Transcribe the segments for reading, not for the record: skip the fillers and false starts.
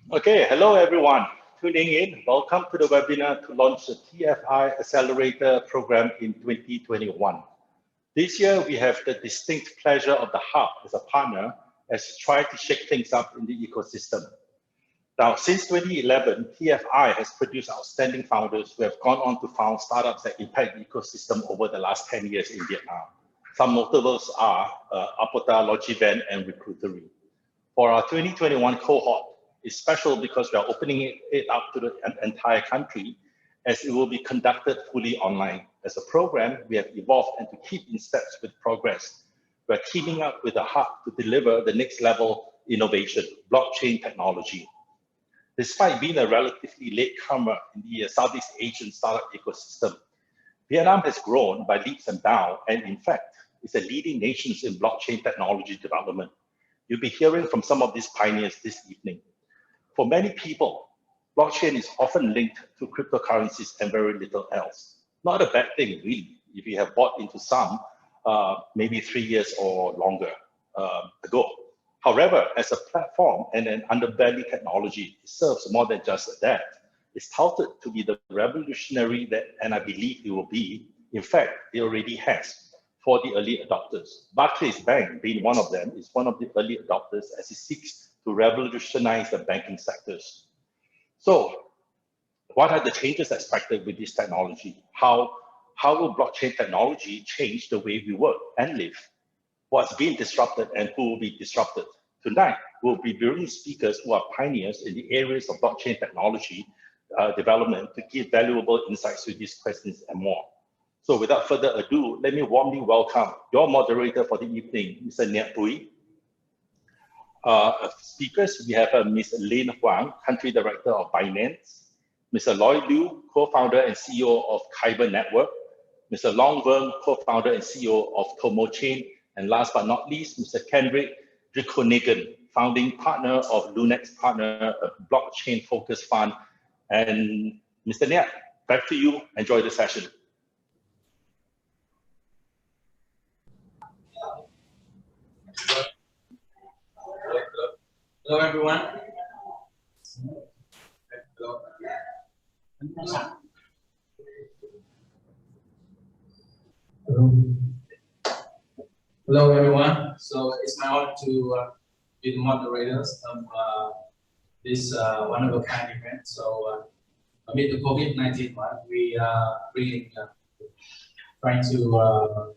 Okay, hello everyone. Tuning in, welcome to the webinar to launch the TFI Accelerator program in 2021. This year, we have the distinct pleasure of the Hub as a partner as we try to shake things up in the ecosystem. Now, since 2011, TFI has produced outstanding founders who have gone on to found startups that impact the ecosystem over the last 10 years in Vietnam. Some notables are Apota, Logivent, and Recruitery. For our 2021 cohort, it's special because we are opening it up to the entire country as it will be conducted fully online. As a program, we have evolved and to keep in steps with progress. We're teaming up with the Hub to deliver the next level innovation, blockchain technology. Despite being a relatively latecomer in the Southeast Asian startup ecosystem, Vietnam has grown by leaps and bounds, and in fact, is a leading nation in blockchain technology development. You'll be hearing from some of these pioneers this evening. For many people, blockchain is often linked to cryptocurrencies and very little else. Not a bad thing, really, if you have bought into some maybe 3 years or longer ago. However, as a platform and an underbelly technology, it serves more than just that. It's touted to be the revolutionary that, and I believe it will be. In fact, it already has for the early adopters. Barclays Bank, being one of them, is one of the early adopters as it seeks to revolutionize the banking sectors. So what are the changes expected with this technology? How will blockchain technology change the way we work and live? What's being disrupted and who will be disrupted? Tonight, we'll be bringing speakers who are pioneers in the areas of blockchain technology development to give valuable insights to these questions and more. So without further ado, let me warmly welcome your moderator for the evening, Mr. Nhiet Bui. Speakers, we have Ms. Lynn Hoang, Country Director of Binance, Mr. Loy Liu, Co-Founder and CEO of Kyber Network, Mr. Long Vuong, Co-Founder and CEO of Tomo Chain, and last but not least, Mr. Kenrick Drickonegen, Founding Partner of Lunex Partner, a blockchain-focused fund. And Mr. Nhiet, back to you. Enjoy the session. Hello, everyone. Hello, everyone. So it's my honor to be the moderators of this one-of-a-kind event. So amid the COVID-19 one, we are really trying to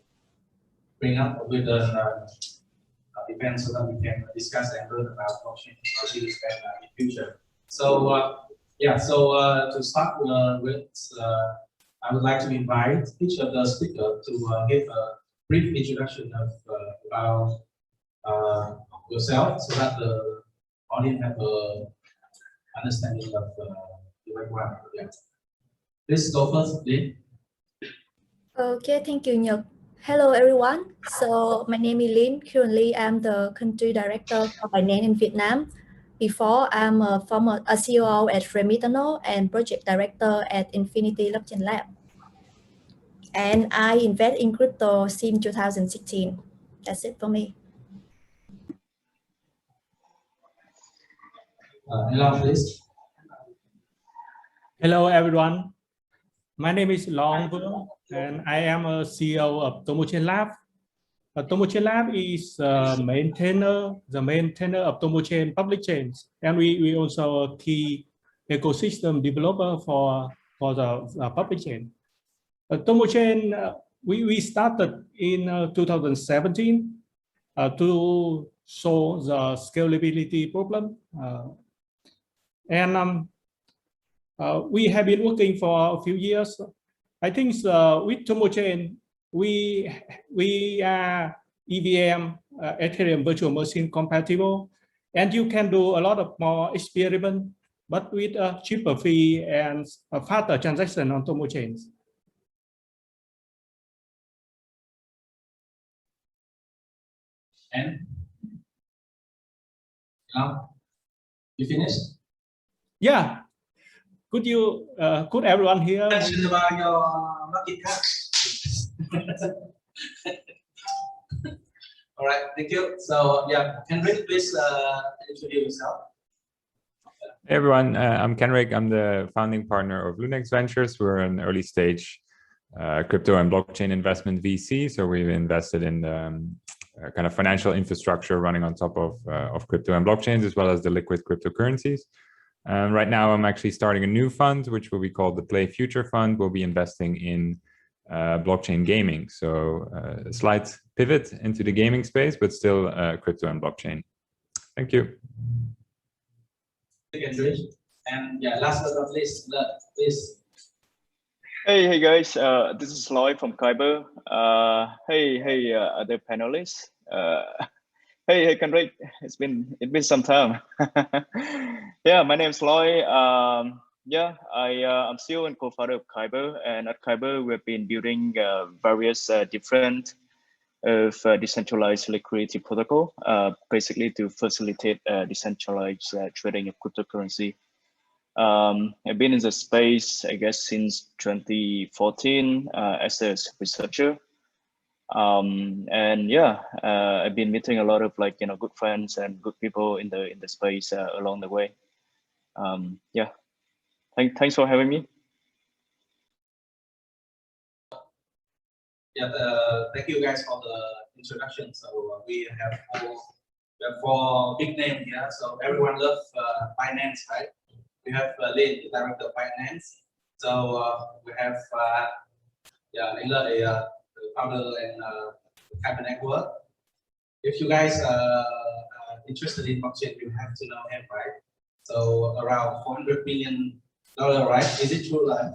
bring up with an event so that we can discuss and learn about blockchain technology in the future. So to start with, I would like to invite each of the speakers to give a brief introduction of about yourself, so that the audience have a understanding of the background. Yeah. Please go first, Lynn. Okay, thank you, Nhiet. Hello, everyone. So my name is Lynn. Currently, I'm the country director for Binance in Vietnam. Before, I'm a former CEO at Remethano and project director at Infinity Blockchain Lab. And I invest in crypto since 2016. That's it for me. Hello, please. Hello, everyone. My name is Long Vuong, and I am a CEO of Tomo Chain Lab. Tomo Chain Lab is the maintainer of Tomo Chain public chains, and we also a key ecosystem developer for the public chain. Tomo Chain, we started in 2017 to solve the scalability problem, we have been working for a few years. I think with Tomo Chain, we are EVM, Ethereum virtual machine compatible, and you can do a lot of more experiment, but with a cheaper fee and a faster transaction on Tomo Chains. And you finished? Yeah. Could you, could everyone hear? Mention about your market cap. All right, thank you. So yeah, Kenrick, please introduce yourself. Hey everyone, I'm Kenrick. I'm the founding partner of Lunex Ventures. We're an early stage crypto and blockchain investment VC. So we've invested in kind of financial infrastructure running on top of crypto and blockchains, as well as the liquid cryptocurrencies. Right now, I'm actually starting a new fund, which will be called the Play Future Fund. We'll be investing in blockchain gaming. So a slight pivot into the gaming space, but still crypto and blockchain. Thank you. And yeah, last but not least, please. Hey guys, this is Lloyd from 𝐍𝐓 𝐉𝐔𝐒𝐓. Hey, other panelists. Hey, Kenrick. It's been some time. Yeah, my name is Lloyd. Yeah, I'm CEO and co-founder of 𝐍𝐓, and at 𝐍𝐓 we've been building various different decentralized liquidity protocol, basically to facilitate decentralized trading of cryptocurrency. I've been in the space, I guess, since 2014 as a researcher. And yeah, I've been meeting a lot of good friends and good people in the space along the way. Yeah, thanks for having me. Yeah, thank you guys for the introduction. So we have four big names here. So everyone loves finance, right? We have Lynn, the director of finance. So we have Lynn, the founder and capital network. If you guys are interested in blockchain, you have to know him, right? So around $400 million, right? Is it true, right?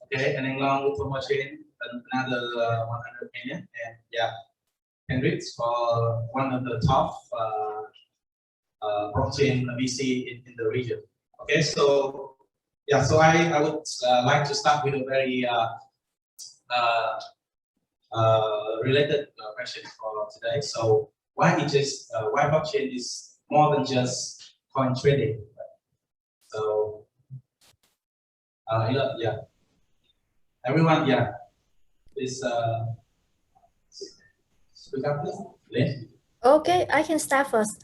Okay, and then Long for blockchain, another 100 million, and yeah, Kenrick for one of the top blockchain VC in the region. Okay, so yeah, so I would like to start with a very related question for today. So why blockchain is more than just coin trading? So yeah, everyone, yeah, please speak up, please. Lynn? Okay, I can start first.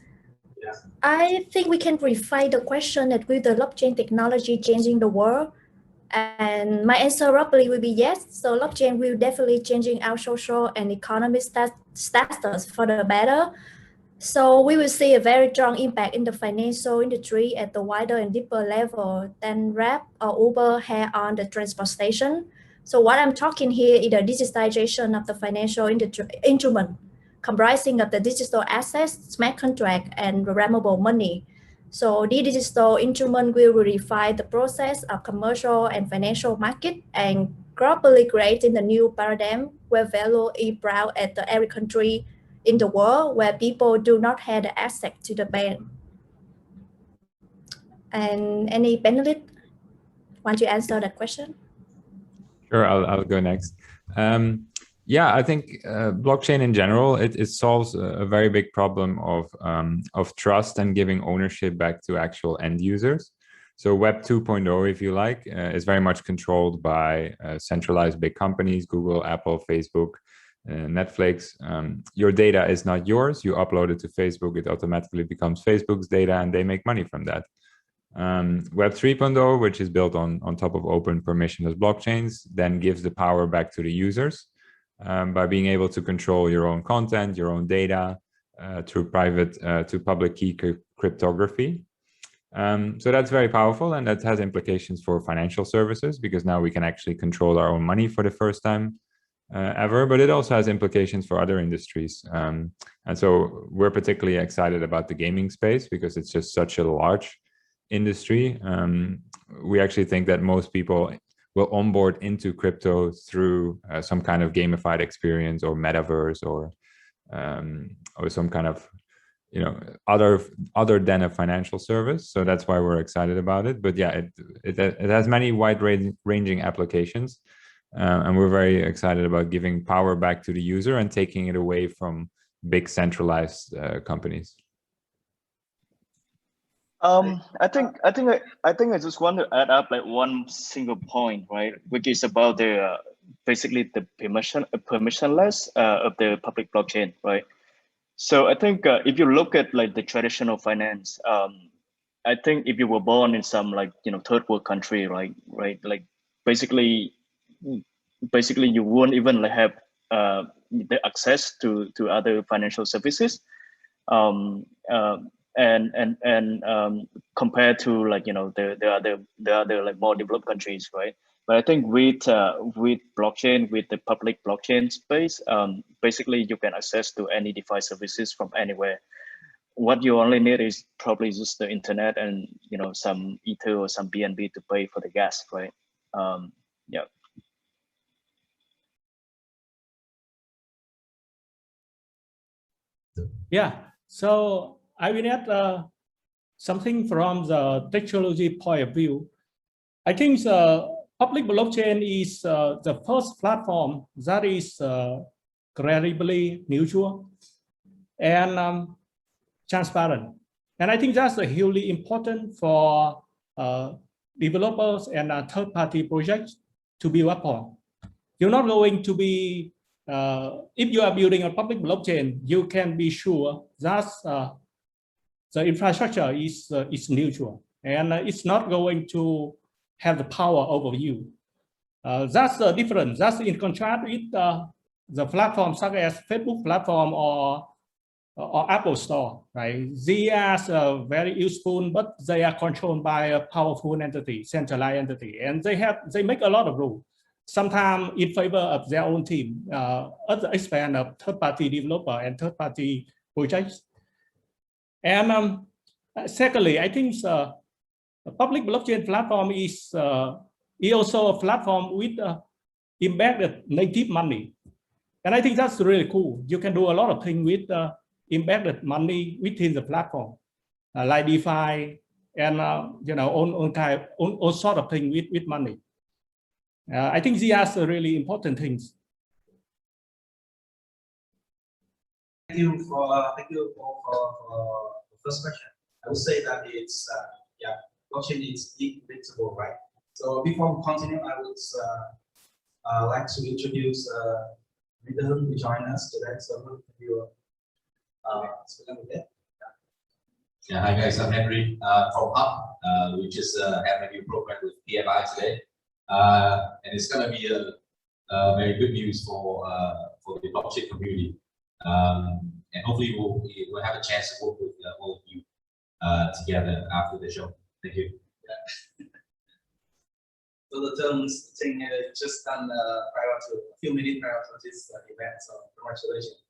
Yeah. I think we can refine the question that will the blockchain technology changing the world? And my answer roughly will be yes. So blockchain will definitely changing our social and economic status for the better. So we will see a very strong impact in the financial industry at the wider and deeper level than Grab or Uber had on the transportation. So what I'm talking here is the digitization of the financial instrument, comprising of the digital assets, smart contract, and programmable money. So the digital instrument will redefine the process of commercial and financial market and globally creating the new paradigm where value is brought at every country in the world where people do not have the access to the bank. And any panelist want to answer that question? Sure, I'll go next. Yeah, I think blockchain in general, it solves a very big problem of trust and giving ownership back to actual end users. So Web 2.0, if you like, is very much controlled by centralized big companies, Google, Apple, Facebook, Netflix. Your data is not yours. You upload it to Facebook, it automatically becomes Facebook's data and they make money from that. Web 3.0, which is built on top of open permissionless blockchains, then gives the power back to the users. By being able to control your own content, your own data through private to public key cryptography. So that's very powerful, and that has implications for financial services because now we can actually control our own money for the first time ever, but it also has implications for other industries. And so we're particularly excited about the gaming space because it's just such a large industry. We actually think that most people will onboard into crypto through some kind of gamified experience or metaverse or some kind of other than a financial service. So that's why we're excited about it. But yeah, it has many wide-ranging applications, and we're very excited about giving power back to the user and taking it away from big centralized companies. I think I just want to add up one single point, right, which is about the basically the permissionless of the public blockchain, right? So I think if you look at the traditional finance, I think if you were born in some like, you know, third world country, right, like basically you won't even like have the access to other financial services, and compared to like, you know, the other like more developed countries, right? But I think with blockchain, with the public blockchain space, basically you can access to any DeFi services from anywhere. What you only need is probably just the internet and, you know, some Ether or some BNB to pay for the gas, right? Yeah. Yeah, so I will add something from the technology point of view. I think the public blockchain is the first platform that is credibly neutral and transparent. And I think that's hugely important for developers and third-party projects to build upon. You're not going to be, if you are building a public blockchain, you can be sure that the infrastructure is neutral and it's not going to have the power over you. That's the difference. That's in contrast with the platforms such as Facebook platform or Apple Store, right? They are very useful, but they are controlled by a powerful entity, centralized entity, and they make a lot of rules, sometimes in favor of their own team, at the expense of third-party developer and third-party projects. And secondly, I think a public blockchain platform is also a platform with embedded native money, and I think that's really cool. You can do a lot of things with embedded money within the platform, like DeFi and you know, all sort of things with money. I think these are really important things. Thank you for the first question. I would say that it's yeah, blockchain is invincible, right? So before we continue, I would like to introduce Mr. Hoang to join us today. So Hoang, can you speak a bit? Yeah, hi guys, I'm Henry from 𝐻UB. We just have a new program with TFI today, and it's going to be a very good news for the blockchain community, and hopefully we'll have a chance to work with all of you together after the show. Thank you. Yeah. So the terms thing just done a few minutes prior to this event, so congratulations.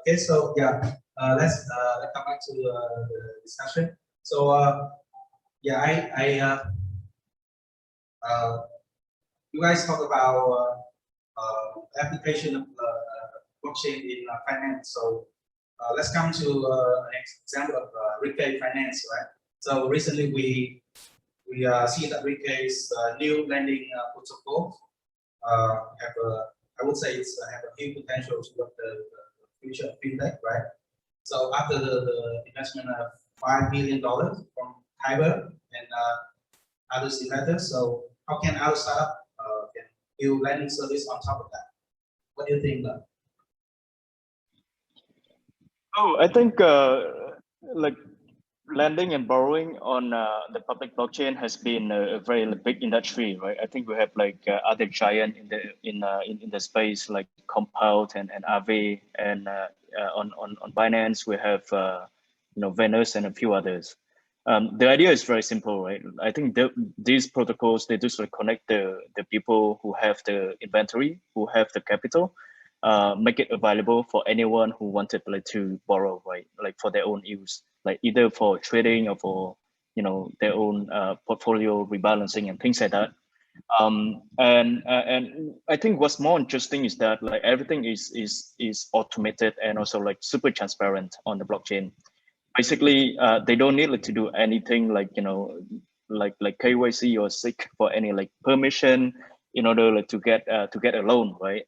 Okay, so yeah, let's come back to the discussion. So yeah, you guys talk about application of blockchain in finance. So let's come to an example of 𝐷𝐷𝐾 finance, right? So recently we see that 𝐷𝐷𝐾's new lending protocol I would say it's have a huge potential to what the future of fintech, right? So after the investment of $5 million from 𝐻𝐻 and other investors, so how can our startup can build lending service on top of that? What do you think? Oh, I think like lending and borrowing on the public blockchain has been a very big industry, right? I think we have like other giant in the space like Compound and Aave, and on Binance we have you know, Venus and a few others. The idea is very simple, right? I think these protocols, they just like connect the people who have the inventory, who have the capital, make it available for anyone who wanted like to borrow, right? Like for their own use, like either for trading or for, you know, their own portfolio rebalancing and things like that. And I think what's more interesting is that like everything is automated and also like super transparent on the blockchain. Basically, they don't need like to do anything like, you know, like KYC or SIC for any like permission in order like to get a loan, right?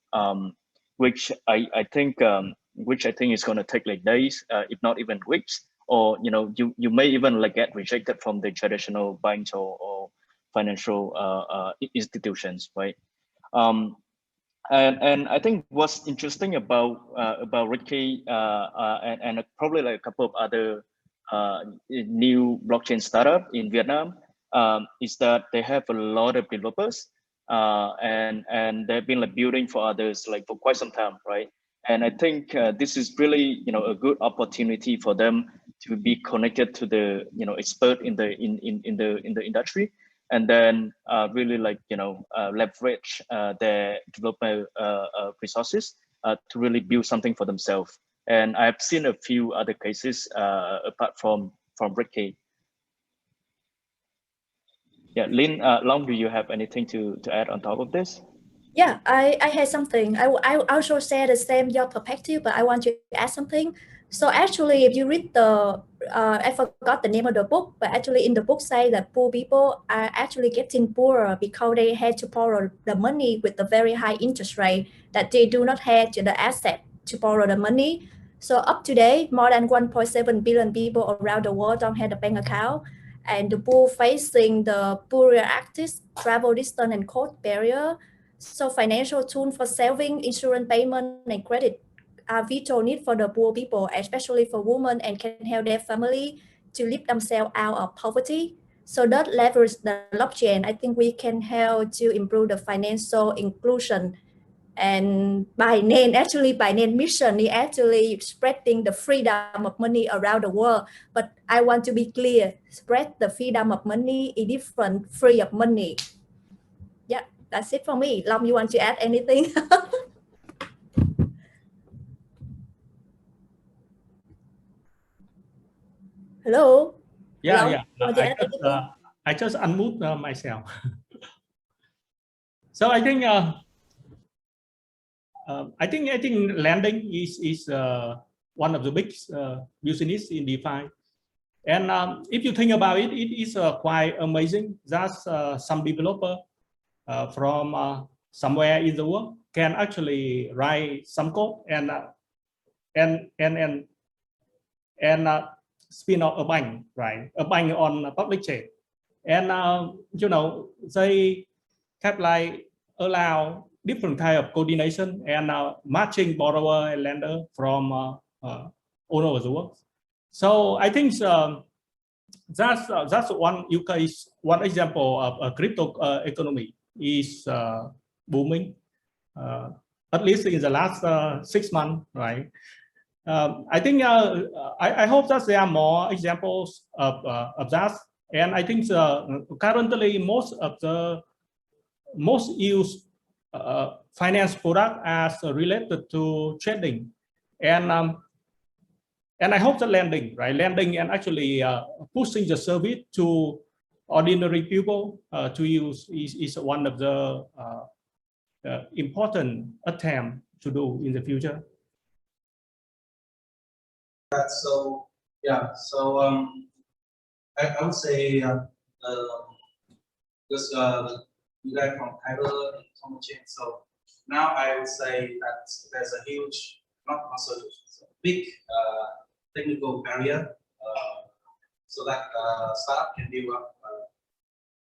Which I think is going to take like days, if not even weeks, or you know, you may even like get rejected from the traditional banks or financial institutions, right? And I think what's interesting about 𝐷𝐷𝐾 and probably like a couple of other new blockchain startup in Vietnam is that they have a lot of developers and they've been like building for others like for quite some time, right? And I think this is really a good opportunity for them to be connected to the expert in the industry, and then really like leverage their developer resources to really build something for themselves. And I've seen a few other cases apart from Ricky. Yeah, Lynn, Long, do you have anything to add on top of this? Yeah, I had something. I also share the same your perspective, but I want to add something. So actually, if you read the, I forgot the name of the book, but actually in the book say that poor people are actually getting poorer because they had to borrow the money with the very high interest rate that they do not have the asset to borrow the money. So up to date, more than 1.7 billion people around the world don't have a bank account. And the poor facing the poorer access, travel distance and cost barrier. So financial tools for saving, insurance payment, and credit are vital need for the poor people, especially for women, and can help their family to lift themselves out of poverty. So that leverage the blockchain, I think we can help to improve the financial inclusion. And by name mission is actually spreading the freedom of money around the world. But I want to be clear, spread the freedom of money is different free of money. Yeah, that's it for me. Long, you want to add anything? Hello? Yeah, Long, yeah. you want to add anything? I just unmute myself. So I think lending is one of the big business in DeFi. And if you think about it, it is quite amazing that some developer from somewhere in the world can actually write some code and spin off a bank, right? A bank on a public chain. And they have like allow different kind of coordination and matching borrower and lender from all over the world. So I think that's one case, one example of a crypto economy is booming, at least in the last 6 months, right? I think I hope that there are more examples of that, and I think currently most used finance product as related to trading, and I hope that lending, right? Lending and actually pushing the service to ordinary people to use is one of the important attempt to do in the future. So yeah, so I would say because you guys from Kyber and Tomochain, so now I would say that there's a huge, not also a big technical barrier so that startup can build up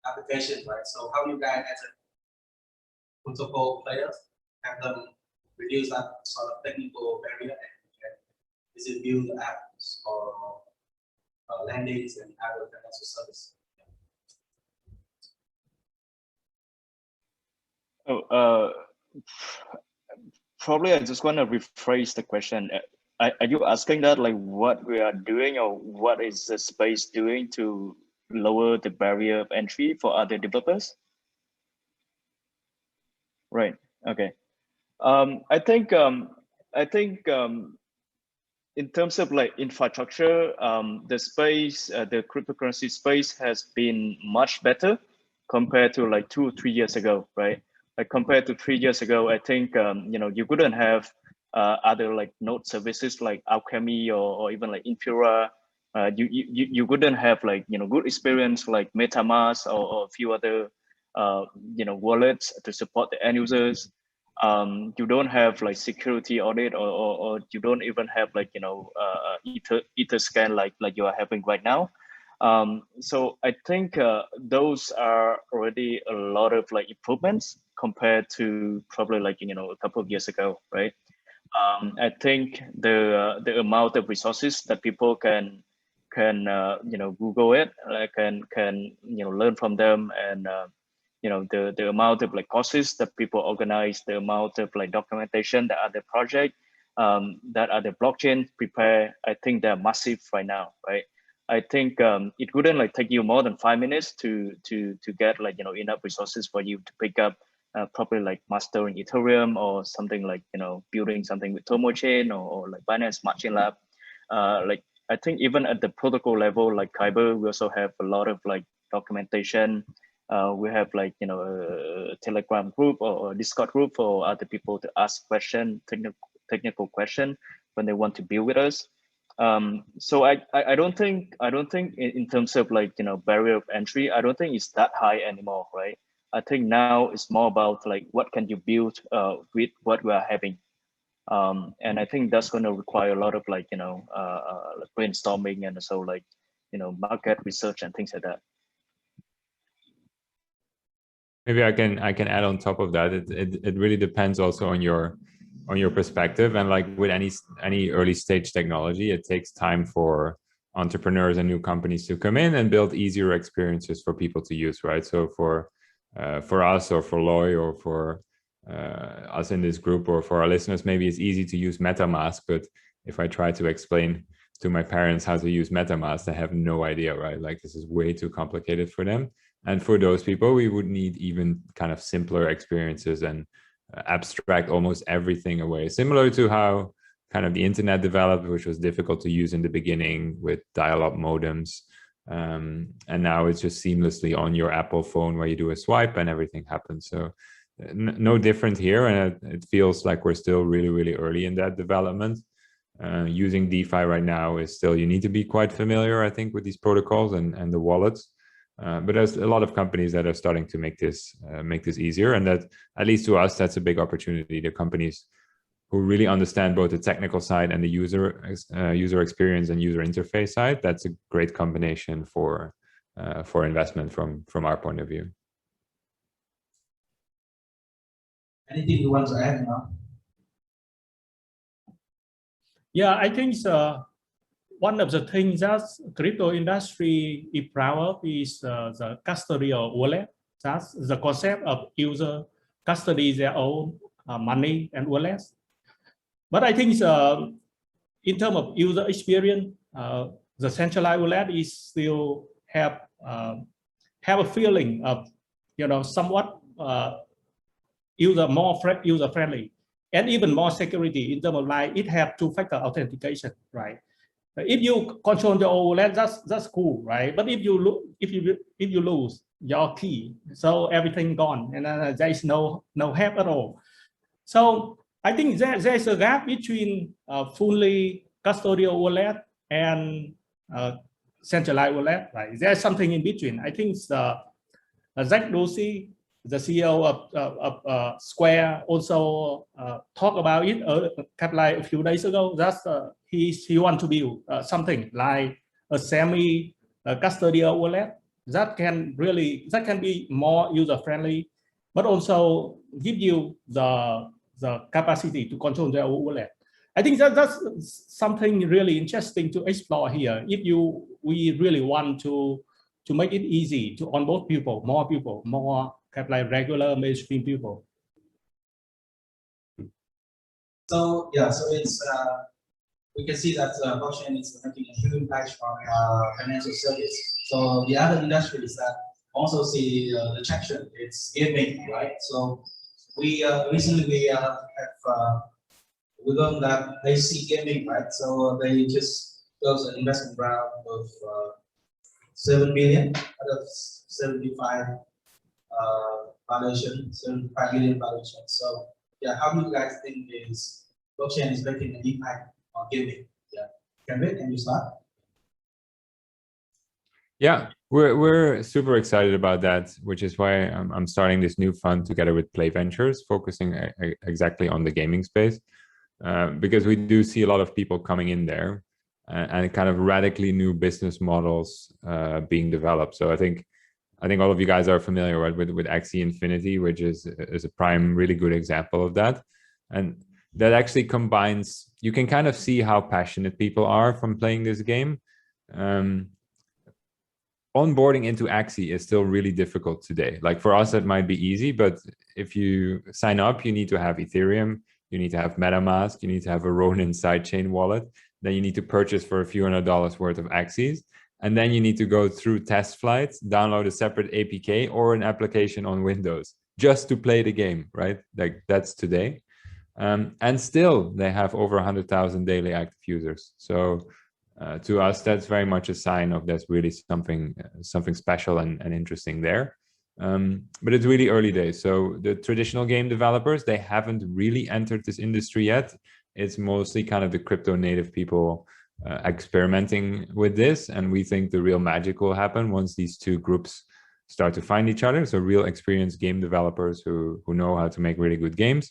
application, right? So how you guys as a protocol players have them reduce that sort of technical barrier and is it build apps or landings and other financial service? Probably I just want to rephrase the question. Are you asking that like what we are doing or what is the space doing to lower the barrier of entry for other developers? Right. Okay. I think in terms of like infrastructure, the space, the cryptocurrency space has been much better compared to like 2 or 3 years ago, right? Like compared to 3 years ago, I think you couldn't have other like node services like Alchemy or even like Infura. You couldn't have like good experience like MetaMask or a few other wallets to support the end users. You don't have like security audit or you don't even have like ether scan like you are having right now. So I think those are already a lot of like improvements compared to probably like a couple of years ago, right? I think the amount of resources that people can can Google it, can learn from them, and the amount of courses that people organize, the amount of documentation that other project, that other blockchain prepare, I think they're massive right now, right? I think it wouldn't take you more than 5 minutes to get enough resources for you to pick up probably mastering Ethereum, or something building something with Tomo Chain, or Binance Smart Chain Lab. I think even at the protocol level, like 𝐍𝐈𝐍, we also have a lot of documentation. We have a Telegram group or Discord group for other people to ask question, technical question when they want to build with us. So I don't think in terms of barrier of entry, I don't think it's that high anymore, right? I think now it's more about what can you build with what we are having. And I think that's going to require a lot of brainstorming, and also market research and things like that. Maybe I can add on top of that. It really depends also on your perspective, and with any early stage technology, it takes time for entrepreneurs and new companies to come in and build easier experiences for people to use, right? So for us, or for Loy, or for us in this group, or for our listeners, maybe it's easy to use MetaMask, but if I try to explain to my parents how to use MetaMask, they have no idea, right? This is way too complicated for them. And for those people, we would need even kind of simpler experiences and abstract almost everything away, similar to how kind of the internet developed, which was difficult to use in the beginning with dial-up modems. And now it's just seamlessly on your Apple phone, where you do a swipe and everything happens. So no different here. And it feels like we're still really, really early in that development. Using DeFi right now is still, you need to be quite familiar, I think, with these protocols and the wallets. But there's a lot of companies that are starting to make this easier, and that, at least to us, that's a big opportunity. The companies who really understand both the technical side and the user experience and user interface side, that's a great combination for investment from our point of view. Anything you want to add now? Yeah, I think one of the things that crypto industry is proud of is the custodial wallet. That's the concept of user custody their own money and wallets. But I think in terms of user experience, the centralized wallet is still have a feeling of somewhat user friendly, and even more security in terms of it have two-factor authentication, right? If you control your own wallet, that's cool, right? But if you lose your key, so everything gone, and there is no help at all. So I think there's a gap between fully custodial wallet and centralized wallet, right? There's something in between. I think Zach Dorsey, the CEO of Square, also talked about it a few days ago. That's he want to build something like a semi-custodial wallet that can be more user friendly, but also give you the capacity to control their wallet. I think that's something really interesting to explore here. If we really want to make it easy to onboard people, more regular mainstream people. So yeah, so it's we can see that blockchain is making a huge impact on financial service. So the other industries that also see the traction, it's gaming, right? So we recently have we learned that they see gaming, right? So they just closed an investment round of 7 million out of 75 valuation, 75 million valuation. So yeah, how do you guys think is blockchain is making an impact on gaming? Yeah, Kenrick, can you start? Yeah, we're super excited about that, which is why I'm starting this new fund together with Play Ventures, focusing exactly on the gaming space, because we do see a lot of people coming in there and kind of radically new business models being developed. So I think all of you guys are familiar, right, with Axie Infinity, which is a prime, really good example of that. And that actually combines, you can kind of see how passionate people are from playing this game, onboarding into Axie is still really difficult today. Like for us, it might be easy, but if you sign up, you need to have Ethereum, you need to have MetaMask, you need to have a Ronin sidechain wallet, then you need to purchase for a few $100 worth of Axies. And then you need to go through test flights, download a separate APK or an application on Windows just to play the game, right? Like that's today. And still they have over 100,000 daily active users. So to us, that's very much a sign of there's really something special and interesting there. But it's really early days. So the traditional game developers, they haven't really entered this industry yet. It's mostly kind of the crypto native people experimenting with this. And we think the real magic will happen once these two groups start to find each other. So real experienced game developers who know how to make really good games,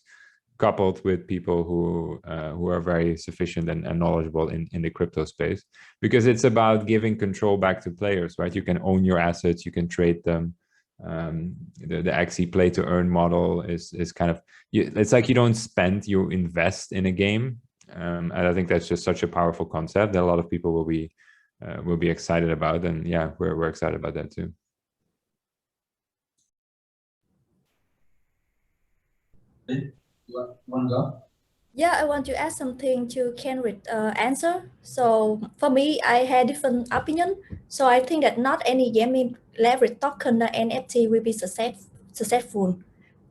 coupled with people who are very sufficient and knowledgeable in the crypto space, because it's about giving control back to players, right? You can own your assets, you can trade them. The Axie play to earn model is kind of, it's like you don't spend, you invest in a game. And I think that's just such a powerful concept that a lot of people will be excited about. And yeah, we're excited about that too. You want to go? Yeah, I want to add something to Kenrick's answer. So for me, I had different opinion. So I think that not any gaming leverage token or NFT will be successful,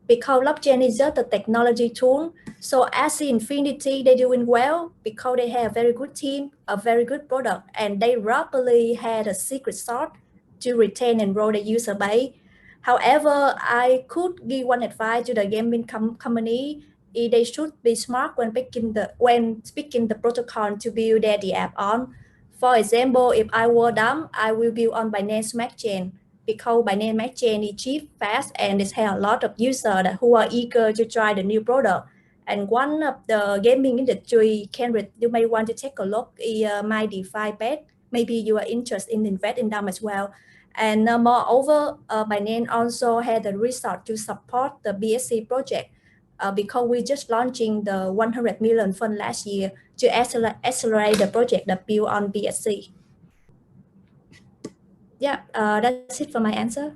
because blockchain is just a technology tool. So Axie Infinity, they're doing well because they have a very good team, a very good product, and they rapidly had a secret sauce to retain and grow the user base. However, I could give one advice to the gaming company. They should be smart when picking the protocol to build the app on. For example, if I were them, I will build on Binance Smart Chain, because Binance Smart Chain is cheap, fast, and it has a lot of users who are eager to try the new product. And one of the gaming industry, Kenrick, you may want to take a look at my DeFi bet. Maybe you are interested in invest in them as well. And moreover, Binance also had a resource to support the BSC project, because we just launching the 100 million fund last year to accelerate the project that built on BSC. Yeah, that's it for my answer.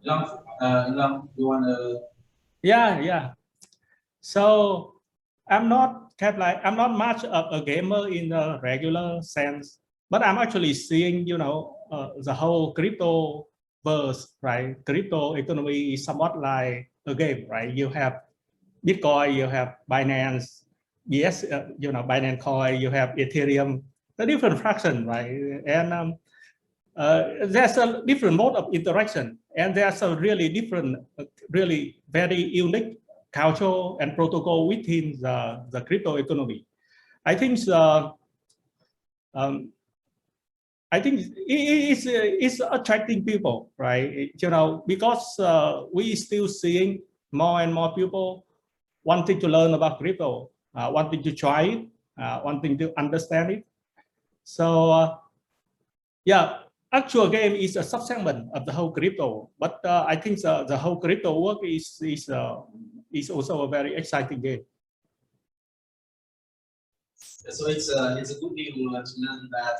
Long, you want to? Yeah. So I'm not much of a gamer in the regular sense, but I'm actually seeing, the whole crypto verse, right? Crypto economy is somewhat like a game, right? You have Bitcoin, you have Binance, yes, Binance Coin, you have Ethereum, the different fraction, right? And there's a different mode of interaction, and there's a really different, really very unique culture and protocol within the crypto economy. I think it's attracting people, right? Because we still seeing more and more people wanting to learn about crypto, wanting to try it, wanting to understand it. So yeah, actual game is a subsegment of the whole crypto, but I think the whole crypto work is also a very exciting game. So it's a good news to learn that.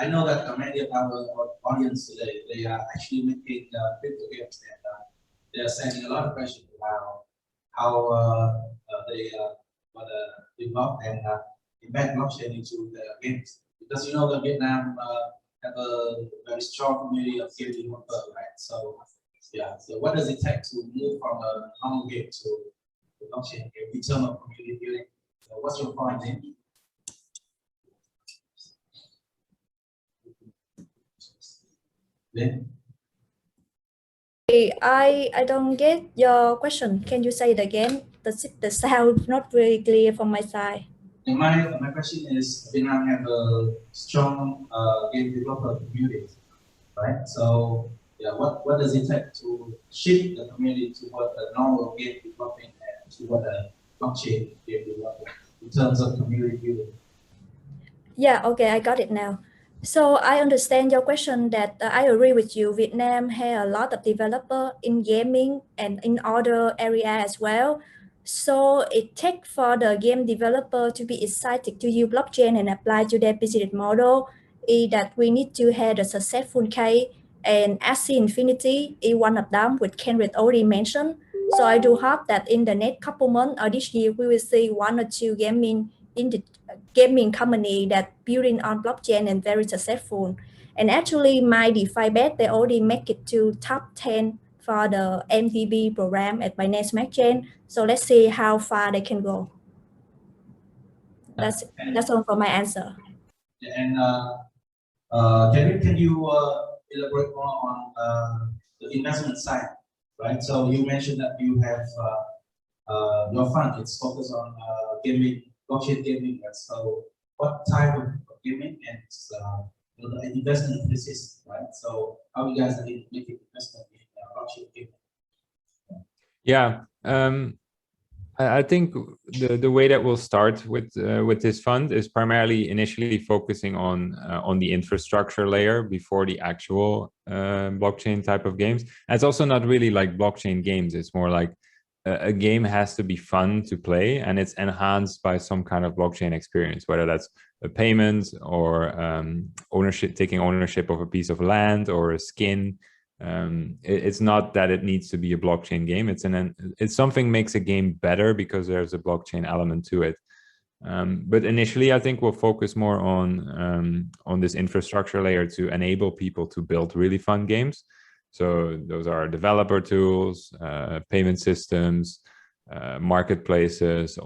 I know that many of our audience today, they are actually making crypto games, and they are sending a lot of questions about how they want to develop and embed blockchain into their games. Because that Vietnam have a very strong community of game developers, right? So yeah, so what does it take to move from a normal game to the blockchain game in terms of community building? So what's your point, Lynn? Lynn? I don't get your question. Can you say it again? The sound not very clear from my side. And my question is, Vietnam have a strong game developer community, right? So yeah, what does it take to shift the community toward a normal game developing and toward a blockchain game developing in terms of community building? Yeah, okay, I got it now. So I understand your question that I agree with you. Vietnam has a lot of developers in gaming and in other areas as well. So it takes for the game developer to be excited to use blockchain and apply to their business model is that we need to have a successful case, and Axie Infinity is one of them, which Kenrick already mentioned. So I do hope that in the next couple months or this year, we will see one or two gaming company that building on blockchain and very successful. And actually, my DeFi bet, they already make it to top 10 for the MVP program at Binance Smart Chain. So let's see how far they can go. That's all for my answer. And can you elaborate more on the investment side, right? So you mentioned that you have your fund is focused on gaming, blockchain gaming. Right? So what type of gaming and the investment thesis, right? So how you guys are making investment in blockchain gaming? Yeah, I think the way that we'll start with this fund is primarily initially focusing on the infrastructure layer before the actual blockchain type of games. And it's also not really like blockchain games. It's more like a game has to be fun to play, and it's enhanced by some kind of blockchain experience, whether that's a payment or taking ownership of a piece of land or a skin. It's not that it needs to be a blockchain game. It's something makes a game better because there's a blockchain element to it. But initially, I think we'll focus more on this infrastructure layer to enable people to build really fun games. So those are developer tools, payment systems, marketplaces.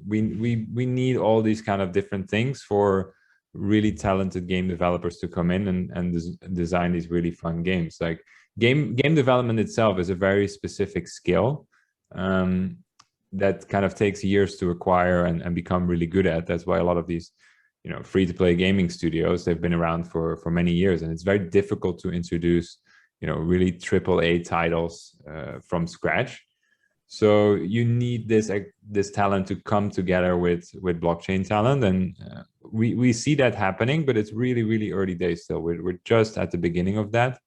We need all these kind of different things for really talented game developers to come in and design these really fun games. Like game development itself is a very specific skill that kind of takes years to acquire and become really good at. That's why a lot of these, free-to-play gaming studios, they've been around for many years, and it's very difficult to introduce, really AAA titles from scratch. So you need this talent to come together with blockchain talent, and we see that happening, but it's really, really early days still. We're just at the beginning of that.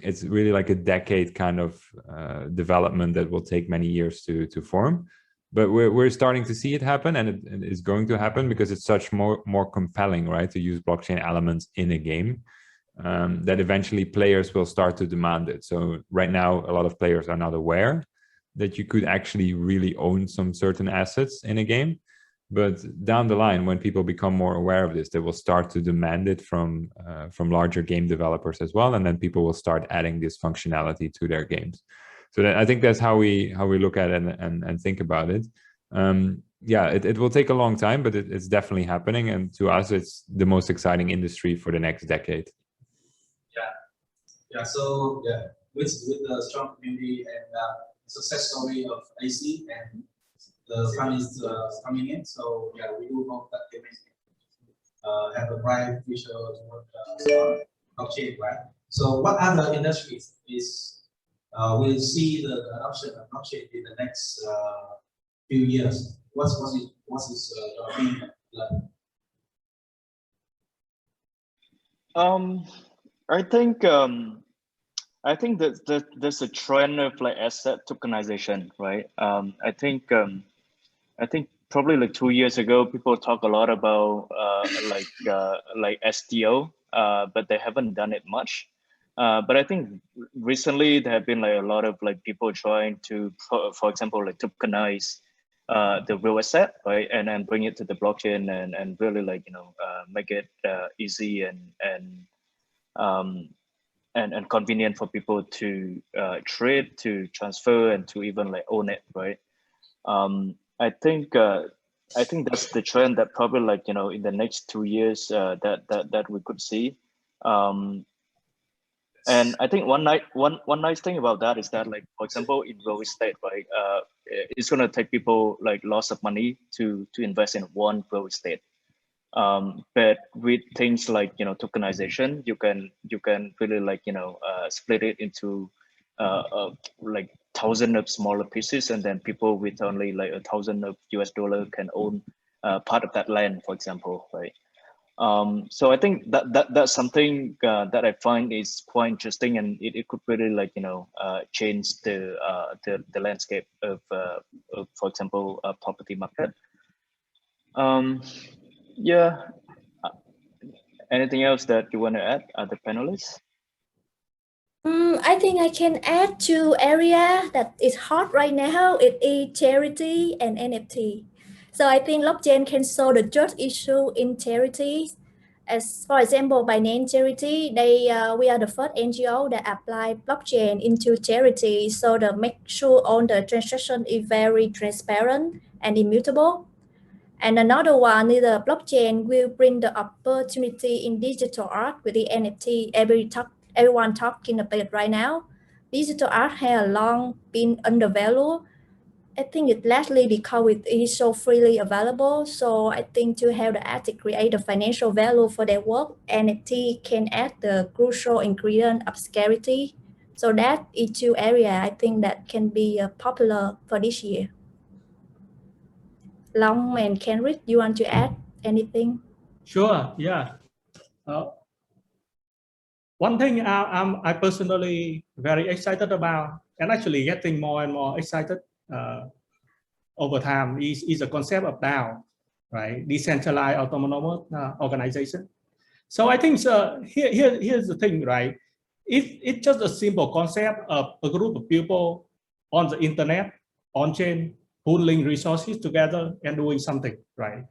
It's really like a decade kind of development that will take many years to form. But we're starting to see it happen, and it is going to happen because it's such more compelling, right, to use blockchain elements in a game. That eventually players will start to demand it. So right now, a lot of players are not aware that you could actually really own some certain assets in a game. But down the line, when people become more aware of this, they will start to demand it from larger game developers as well, and then people will start adding this functionality to their games. So I think that's how we look at it and think about it. Yeah, it will take a long time, but it's definitely happening, and to us, it's the most exciting industry for the next decade. Yeah. So with the strong community and success story of AC and the fund is coming in. So yeah, we do hope that they may have a bright future toward blockchain, right? So what other industries will see the adoption of blockchain in the next few years? What's your opinion? I think that there's a trend of like asset tokenization, right? I think probably like 2 years ago, people talk a lot about like STO, but they haven't done it much. But I think recently there have been like a lot of like people trying to, for example, like tokenize the real asset, right, and then bring it to the blockchain and really like make it easy and convenient for people to trade, to transfer, and to even like own it, right? I think that's the trend that probably like in the next 2 years that we could see. And I think one nice thing about that is that, like, for example, in real estate, right, it's gonna take people like lots of money to invest in one real estate. But with things like tokenization, you can really like split it into like thousands of smaller pieces, and then people with only like $1,000 US can own part of that land, for example, right? So I think that's something that I find is quite interesting, and it could really like change the landscape of for example property market. Yeah. Anything else that you want to add, other panelists? I think I can add two area that is hot right now. It is charity and NFT. So I think blockchain can solve the just issue in charities. As for example, Binance Charity, we are the first NGO that apply blockchain into charity, so to make sure all the transaction is very transparent and immutable. And another one is the blockchain will bring the opportunity in digital art with the NFT. Everyone talking about it right now. Digital art has long been undervalued. I think it largely because it is so freely available. So I think to have the artist create the financial value for their work, NFT can add the crucial ingredient of scarcity. So that is two areas I think that can be popular for this year. Long and Kenrick, you want to add anything? Sure, yeah. One thing I personally very excited about, and actually getting more and more excited over time, is the concept of DAO, right? Decentralized autonomous organization. So I think here's the thing, right? It's just a simple concept of a group of people on the internet, on chain, pooling resources together and doing something, right?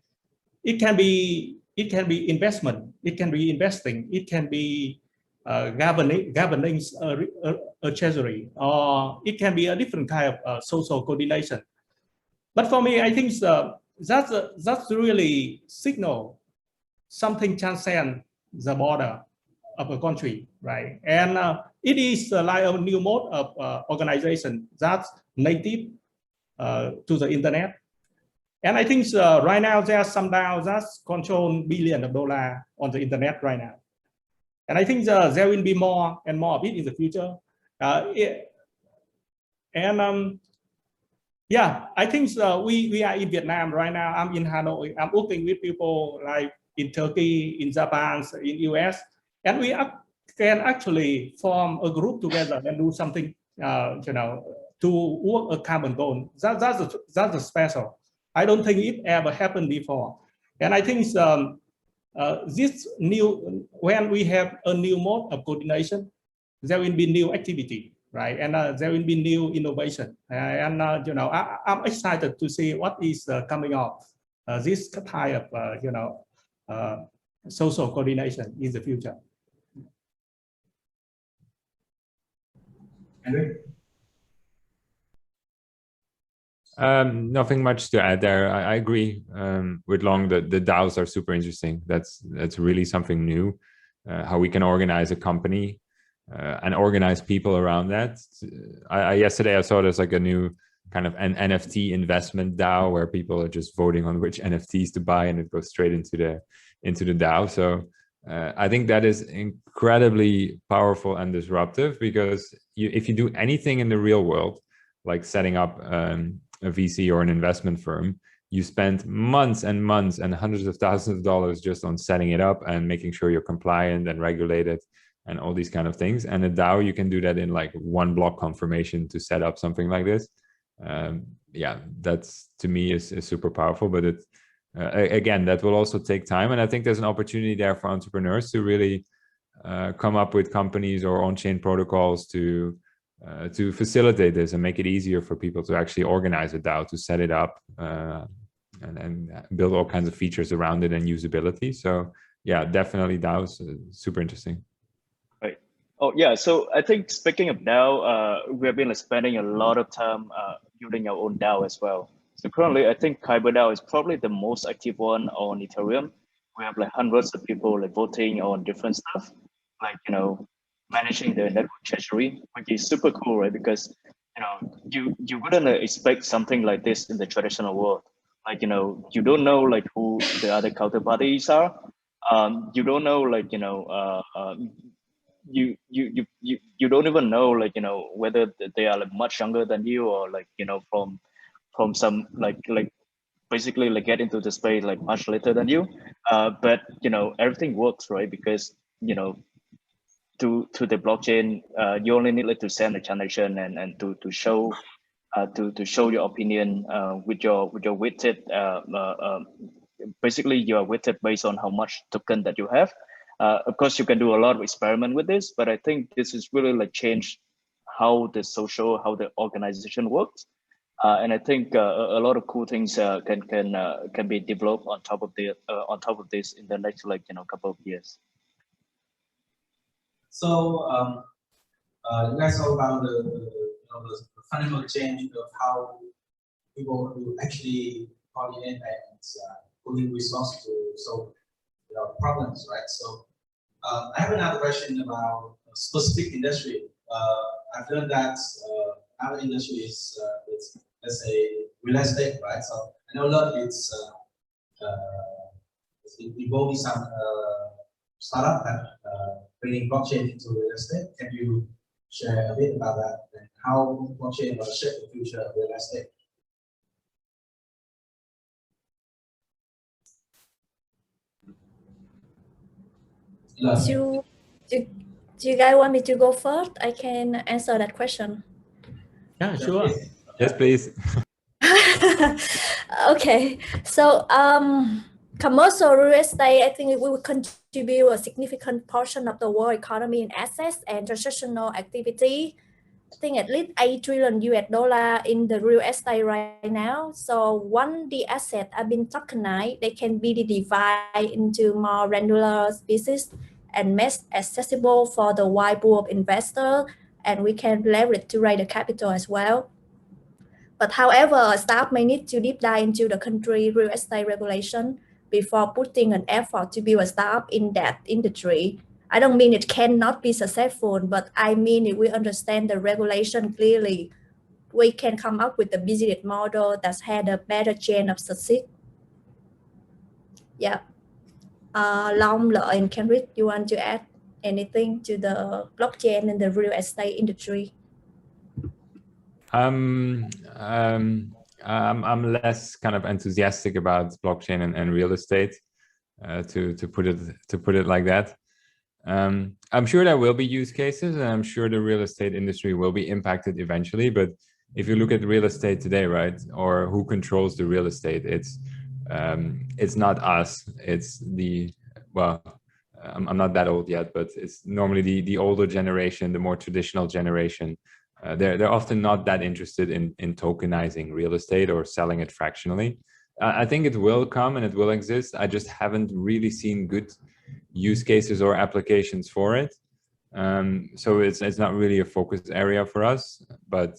It can be investment, it can be investing, it can be governing a treasury, or it can be a different kind of social coordination. But for me, I think that's really signal something transcend the border of a country, right? And it is like a new mode of organization that's native to the internet. And I think right now there are some DAOs that control billions of dollars on the internet right now. And I think there will be more and more of it in the future. Yeah, I think we are in Vietnam right now. I'm in Hanoi. I'm working with people like in Turkey, in Japan, in US, and we can actually form a group together and do something, to work a common goal. That's a special. I don't think it ever happened before. And I think this new, when we have a new mode of coordination, there will be new activity, right? And there will be new innovation. I'm excited to see what is coming up this type of, social coordination in the future. Nothing much to add there. I agree with Long that the DAOs are super interesting. That's really something new. How we can organize a company and organize people around that. Yesterday I saw there's like a new kind of an NFT investment DAO where people are just voting on which NFTs to buy, and it goes straight into the DAO. So I think that is incredibly powerful and disruptive, because if you do anything in the real world, like setting up a VC or an investment firm, you spend months and months and hundreds of thousands of dollars just on setting it up and making sure you're compliant and regulated and all these kind of things. And a DAO, you can do that in like one block confirmation to set up something like this. Yeah, that's, to me, is super powerful, but it again, that will also take time. And I think there's an opportunity there for entrepreneurs to really come up with companies or on-chain protocols to facilitate this and make it easier for people to actually organize a DAO, to set it up and build all kinds of features around it and usability. So yeah, definitely DAOs, super interesting. Right. Oh yeah, so I think speaking of DAO, we have been spending a lot of time building our own DAO as well. So currently, I think Kyber DAO is probably the most active one on Ethereum. We have like hundreds of people like voting on different stuff, like, managing the network treasury, which is super cool, right? Because you wouldn't expect something like this in the traditional world. Like, you don't know like who the other counterparties are. You don't know like you don't even know like whether they are like much younger than you, or like from some like basically like get into the space like much later than you. But everything works, right? Because to the blockchain, you only need like to send a transaction and to show to show your opinion with your weighted. Basically, you are weighted based on how much token that you have. Of course, you can do a lot of experiment with this, but I think this is really like change how the organization works. And I think a lot of cool things can be developed on top of this in the next couple of years. So you guys talk about the fundamental change of how people will actually coordinate and putting resources to solve problems, right? So I have another question about a specific industry. I've learned that our industry is let's say real estate, right? So I know a lot it's involving some startup that bringing blockchain into real estate. Can you share a bit about that and how blockchain will shape the future of real estate? Do you guys want me to go first? I can answer that question. Yeah, sure. Yes, please. Okay, so commercial real estate, I think it will contribute a significant portion of the world economy in assets and transactional activity. I think at least $8 trillion in the real estate right now. So once the assets have been tokenized, they can be divided into more granular species and made accessible for the wide pool of investors, and we can leverage to raise the capital as well. But however, staff may need to deep dive into the country real estate regulation before putting an effort to build a startup in that industry. I don't mean it cannot be successful, but I mean if we understand the regulation clearly, we can come up with a business model that had a better chance of success. Yeah. Long and Kenrick, you want to add anything to the blockchain and the real estate industry? I'm less kind of enthusiastic about blockchain and real estate, to put it like that. I'm sure there will be use cases, and I'm sure the real estate industry will be impacted eventually. But if you look at real estate today, right, or who controls the real estate, it's not us. It's I'm not that old yet, but it's normally the older generation, the more traditional generation. They're often not that interested in tokenizing real estate or selling it fractionally. I think it will come and it will exist. I just haven't really seen good use cases or applications for it. So it's not really a focus area for us, but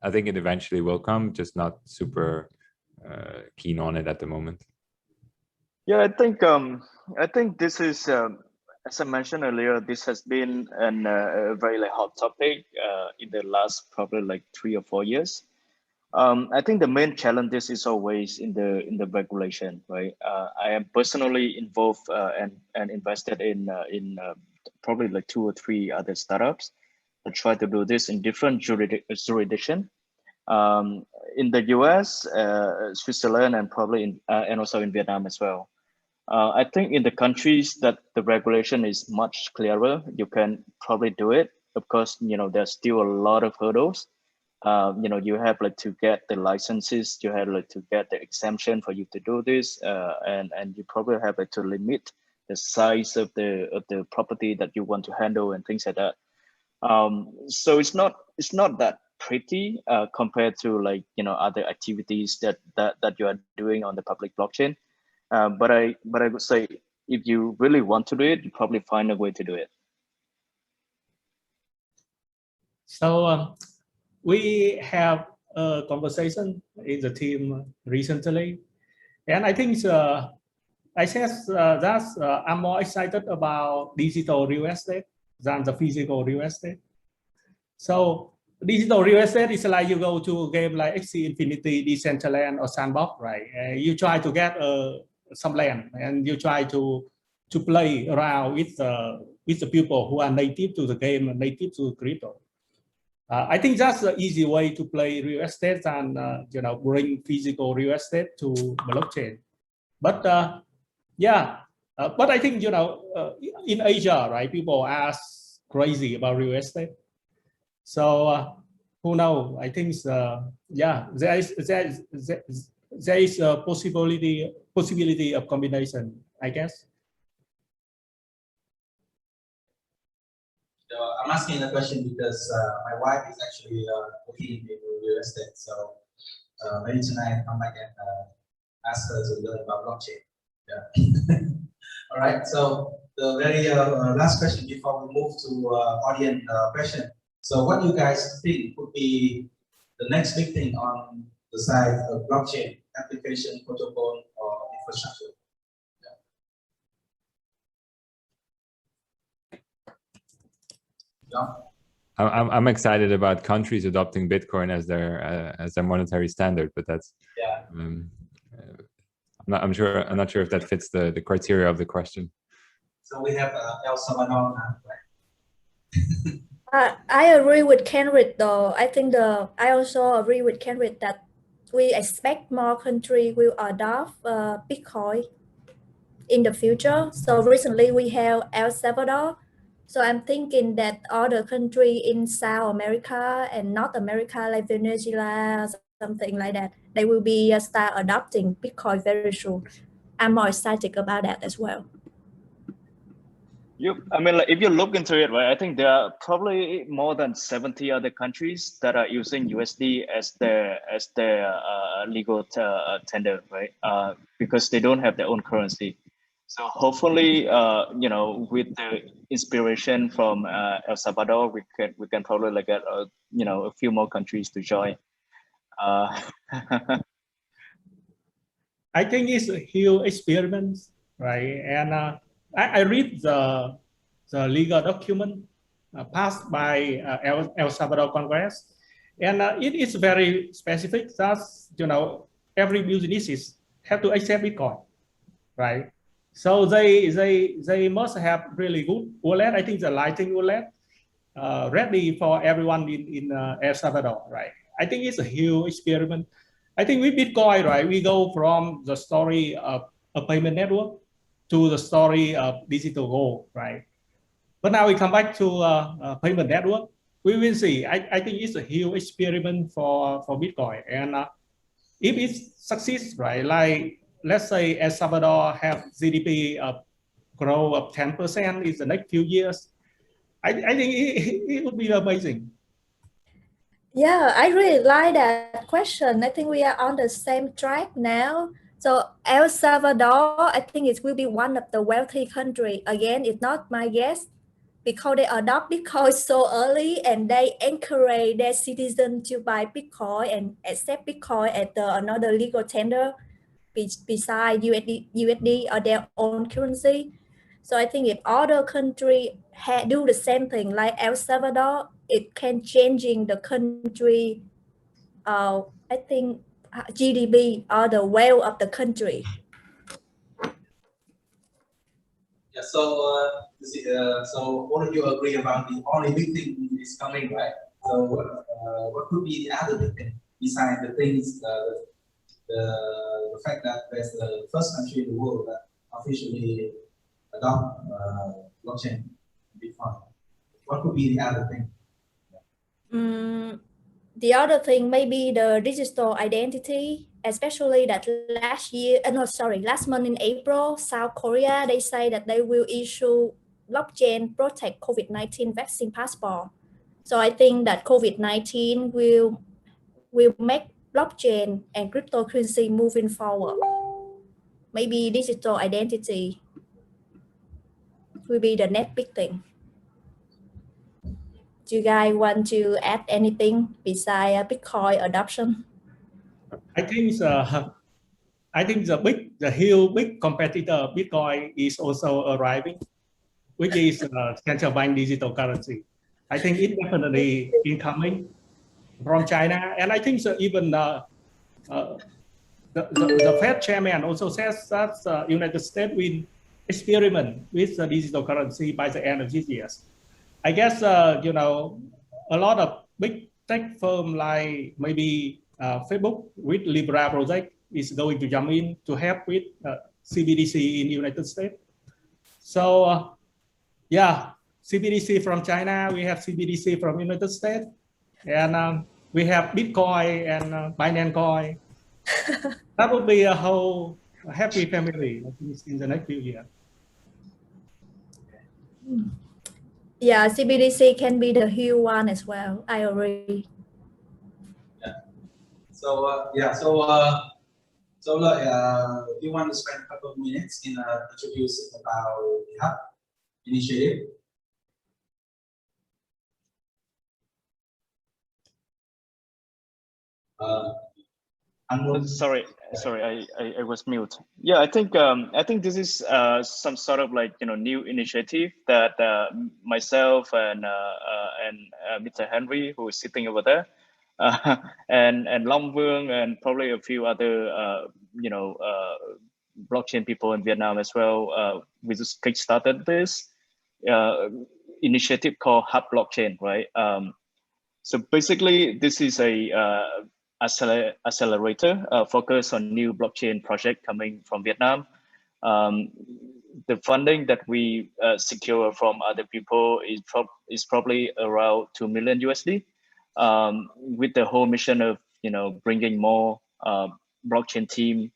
I think it eventually will come, just not super keen on it at the moment. Yeah, I think this is, as I mentioned earlier, this has been a very hot topic in the last probably like 3 or 4 years. I think the main challenge is always in the regulation, right? I am personally involved and invested in probably like 2 or 3 other startups that try to do this in different jurisdiction. In the US, Switzerland, and probably and also in Vietnam as well. I think in the countries that the regulation is much clearer, you can probably do it. Of course, there's still a lot of hurdles. You have like to get the licenses, you have like to get the exemption for you to do this, and you probably have to limit the size of the property that you want to handle and things like that. So it's not that pretty compared to like other activities that you are doing on the public blockchain. But I would say if you really want to do it, you probably find a way to do it. So we have a conversation in the team recently, and I think I said that I'm more excited about digital real estate than the physical real estate. So digital real estate is like you go to a game like Axie Infinity, Decentraland, or Sandbox, right? You try to get some land and you try to play around with the people who are native to the game and native to crypto. I think that's the easy way to play real estate and bring physical real estate to blockchain. But but I think in Asia, right, people ask crazy about real estate. So who knows? I think there is a possibility of combination, I guess. I'm asking the question because my wife is actually working in real estate. So maybe tonight I come back and ask her to learn about blockchain. Yeah. All right. So the very last question before we move to audience question. So what do you guys think would be the next big thing on the side of blockchain application, protocol, or infrastructure? Yeah. I'm excited about countries adopting Bitcoin as their monetary standard, but that's I'm not sure if that fits the criteria of the question. So we have El Salvador now, right? I agree with Kenrick though. I think I also agree with Kenrick that we expect more countries will adopt Bitcoin in the future. So recently we have El Salvador. So I'm thinking that other countries in South America and North America, like Venezuela, something like that, they will be start adopting Bitcoin very soon. I'm more excited about that as well. I mean, like, if you look into it, right, I think there are probably more than 70 other countries that are using USD as their legal tender, right? Because they don't have their own currency. So hopefully, with the inspiration from El Salvador, we can probably get a few more countries to join. I think it's a huge experiment, right? And I read the legal document passed by El Salvador Congress, and it is very specific that every businesses have to accept Bitcoin, right? So they must have really good wallet. I think the Lightning wallet ready for everyone in El Salvador, right? I think it's a huge experiment. I think with Bitcoin, right, we go from the story of a payment network to the story of digital gold, right? But now we come back to payment network. We will see. I think it's a huge experiment for Bitcoin, and if it succeeds, right, like let's say El Salvador have GDP grow of 10% in the next few years, I think it would be amazing. Yeah, I really like that question. I think we are on the same track now. So El Salvador, I think it will be one of the wealthy country. Again, it's not my guess because they adopt Bitcoin so early and they encourage their citizens to buy Bitcoin and accept Bitcoin as another legal tender beside USD or their own currency. So I think if other countries do the same thing like El Salvador, it can changing the country, I think GDP or the wealth of the country. Yeah, so all of you agree about the only big thing is coming, right? So what could be the other big thing besides the things, the fact that there's the first country in the world that officially adopt blockchain Bitcoin? What could be the other thing? The other thing may be the digital identity, especially that last month in April, South Korea, they say that they will issue blockchain protect COVID-19 vaccine passport. So I think that COVID-19 will make blockchain and cryptocurrency moving forward. Maybe digital identity will be the next big thing. Do you guys want to add anything besides Bitcoin adoption? I think the huge big competitor Bitcoin is also arriving, which is central bank digital currency. I think it definitely incoming from China, and I think even the Fed chairman also says that the United States will experiment with the digital currency by the end of this year. I guess a lot of big tech firm like maybe Facebook with Libra project is going to jump in to help with CBDC in the United States. So yeah, CBDC from China, we have CBDC from United States, and we have Bitcoin and Binance Coin. That would be a whole happy family in the next few years. Yeah, CBDC can be the huge one as well. I agree. Yeah. So so like, you want to spend a couple of minutes in introducing about the HUB initiative? Sorry, I was mute. Yeah, I think this is some sort of like new initiative that myself and Mr. Henry, who is sitting over there, and Vuong and probably a few other blockchain people in Vietnam as well. We just kickstarted this initiative called HUB Blockchain, right? So basically, this is a accelerator focused on new blockchain project coming from Vietnam. The funding that we secure from other people is probably around $2 million USD, with the whole mission of bringing more blockchain team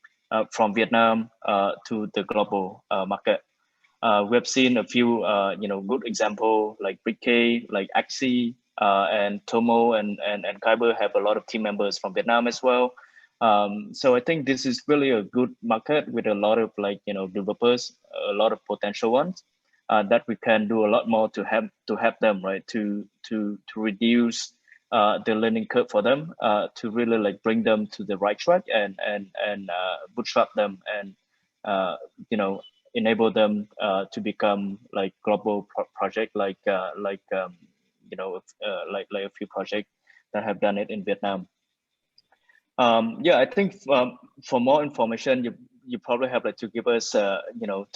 from Vietnam to the global market. We have seen a few good example like Brick, like Axie, and Tomo and Kyber have a lot of team members from Vietnam as well. So I think this is really a good market with a lot of developers, a lot of potential ones that we can do a lot more to help them, right? To reduce the learning curve for them, to really bring them to the right track and bootstrap them and enable them to become like global project like a few projects that have done it in Vietnam. Yeah, I think for more information, you probably have to give us 2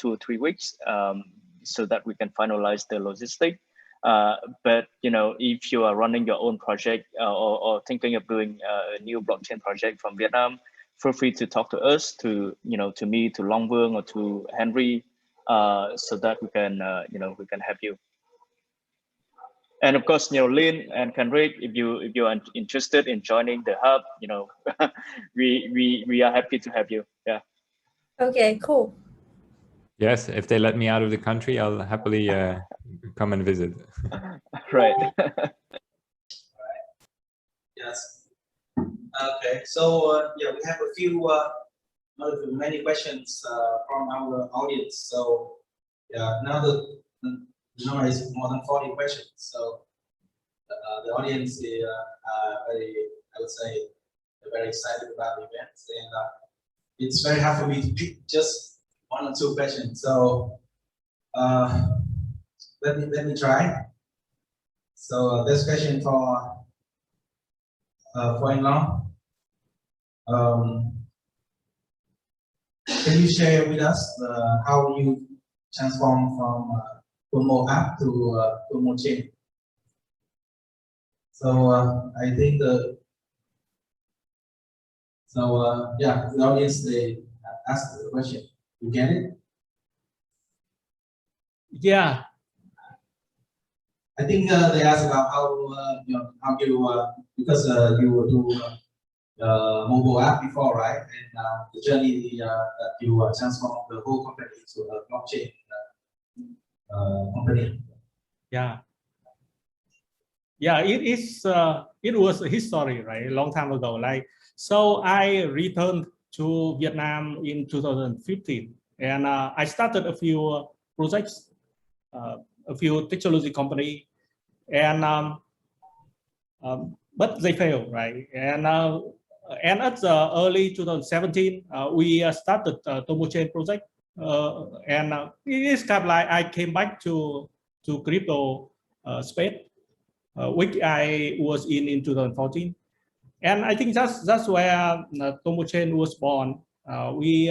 or 3 weeks so that we can finalize the logistic. But if you are running your own project or thinking of doing a new blockchain project from Vietnam, feel free to talk to us, to me, to Vuong, or to Henry, so that we can help you. And of course, Lynn and Kenrick, if you are interested in joining the hub, we are happy to have you. Yeah. Okay, cool. Yes, if they let me out of the country, I'll happily come and visit. Right. Yes. Okay. So yeah, we have a few many questions from our audience. So yeah, now the number is more than 40 questions. So the audience is very, I would say, very excited about the event, and it's very hard for me to pick just 1 or 2 questions. So let me try. So this question for Anh Long. Can you share with us how you transform from Tomo app to Tomo chain? So I think yeah, the audience, they asked the question. You get it? Yeah. I think they asked about how because you do mobile app before, right? And the journey that you transform the whole company to a blockchain company. Yeah. Yeah, it was a history, right? A long time ago. So I returned to Vietnam in 2015, and I started a few projects, a few technology company, and but they failed, right? And at the early 2017, we started Tomo Chain project, and it is kind of like I came back to crypto space, which I was in 2014, and I think that's where Tomo Chain was born. We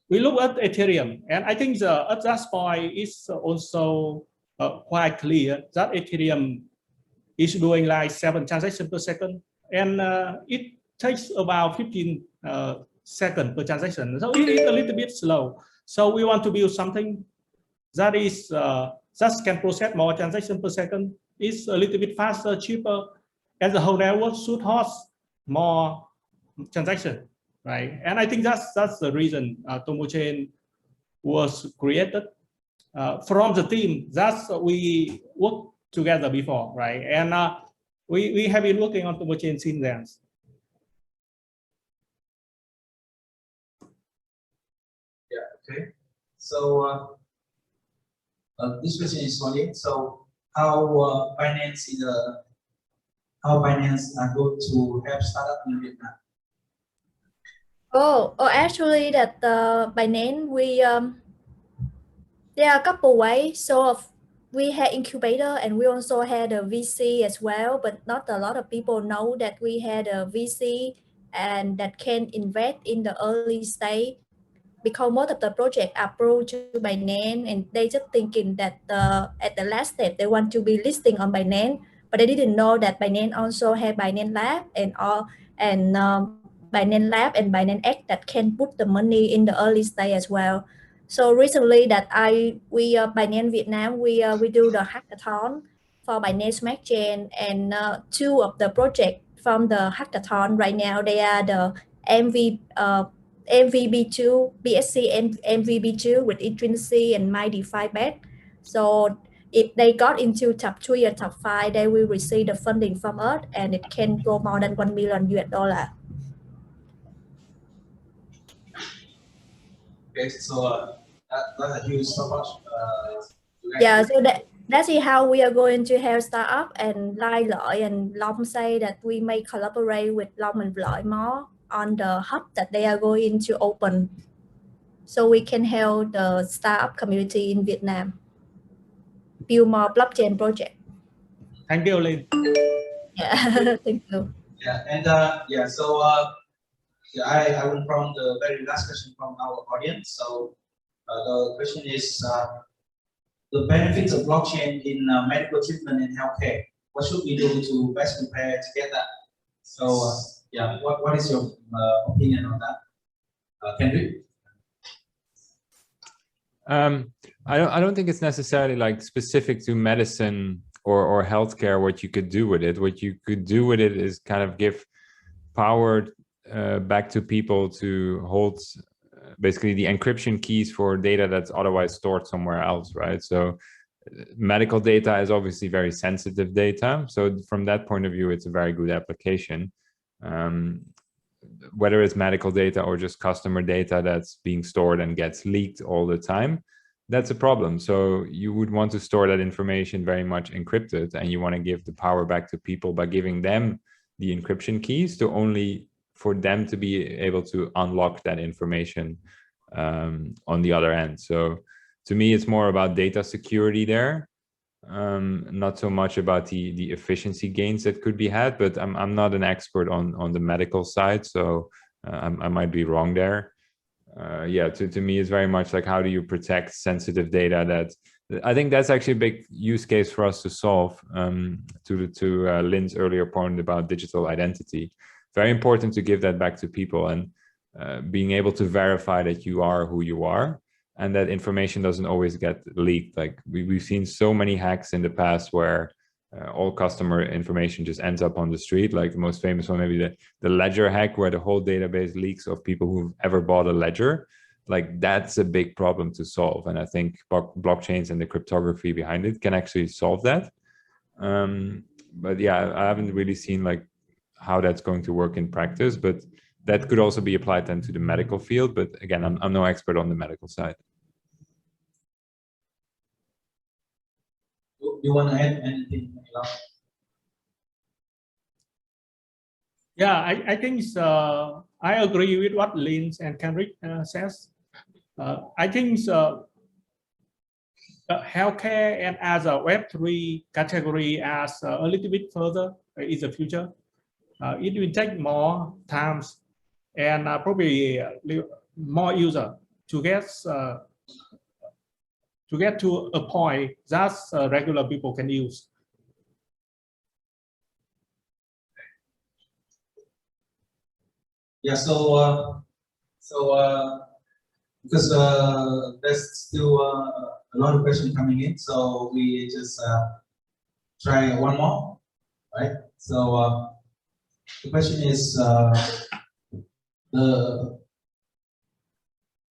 look at Ethereum, and I think at that point it's also quite clear that Ethereum is doing like 7 transactions per second, and it takes about 15 seconds per transaction. So it is a little bit slow. So we want to build something that is just can process more transactions per second. It's a little bit faster, cheaper, and the whole network should host more transactions, right? And I think that's the reason TomoChain was created from the team that we worked together before, right? And we have been working on TomoChain since then. Yeah. Okay. So this question is for you. So how Binance are going to help startup in Vietnam? Actually, that Binance, we there are a couple ways. So we had incubator and we also had a VC as well, but not a lot of people know that we had a VC and that can invest in the early stage, because most of the project approach to Binance and they just thinking that at the last step they want to be listing on Binance, but they didn't know that Binance also have Binance Lab and Binance Lab and Binance X that can put the money in the early stage as well. So recently that Binance Vietnam, we do the hackathon for Binance Smart Chain, and 2 of the project from the hackathon right now, they are the MVB2, BSC MVB2 with Infinity and MyDeFi bet. So if they got into top 3 or top 5, they will receive the funding from us, and it can go more than $1 million. Okay, so that's a huge so much. Yeah, so that's how we are going to help startup, and Lai Lợi and Long say that we may collaborate with Long and Lợi more on the hub that they are going to open, so we can help the startup community in Vietnam build more blockchain project. Thank you, Lynn. Yeah, thank you. Yeah, and yeah, so I will from the very last question from our audience. So the question is the benefits of blockchain in medical treatment and healthcare. What should we do to best prepare to get that? So yeah, what is your opinion on that, Kenrick? I don't think it's necessarily like specific to medicine or healthcare what you could do with it. What you could do with it is kind of give power back to people to hold basically the encryption keys for data that's otherwise stored somewhere else, right? So medical data is obviously very sensitive data. So from that point of view, it's a very good application. Whether it's medical data or just customer data that's being stored and gets leaked all the time, that's a problem. So you would want to store that information very much encrypted, and you want to give the power back to people by giving them the encryption keys to only for them to be able to unlock that information on the other end. So to me, it's more about data security there, not so much about the efficiency gains that could be had, but I'm not an expert on the medical side, so I might be wrong there. Yeah, to me, it's very much like, how do you protect sensitive data? That I think that's actually a big use case for us to solve. To Lynn's earlier point about digital identity, very important to give that back to people, and being able to verify that you are who you are, and that information doesn't always get leaked. Like we've seen so many hacks in the past where all customer information just ends up on the street. Like the most famous one, maybe the ledger hack, where the whole database leaks of people who've ever bought a ledger. Like that's a big problem to solve, and I think blockchains and the cryptography behind it can actually solve that. But yeah, I haven't really seen like how that's going to work in practice, but that could also be applied then to the medical field. But again, I'm no expert on the medical side. You want to add anything? Yeah, I think I agree with what Lynn and Kenrick says. I think healthcare and as a Web3 category as a little bit further in the future. It will take more times and probably more user to get to a point that regular people can use. Yeah. Because there's still a lot of questions coming in, so we just try one more, right? So the question is can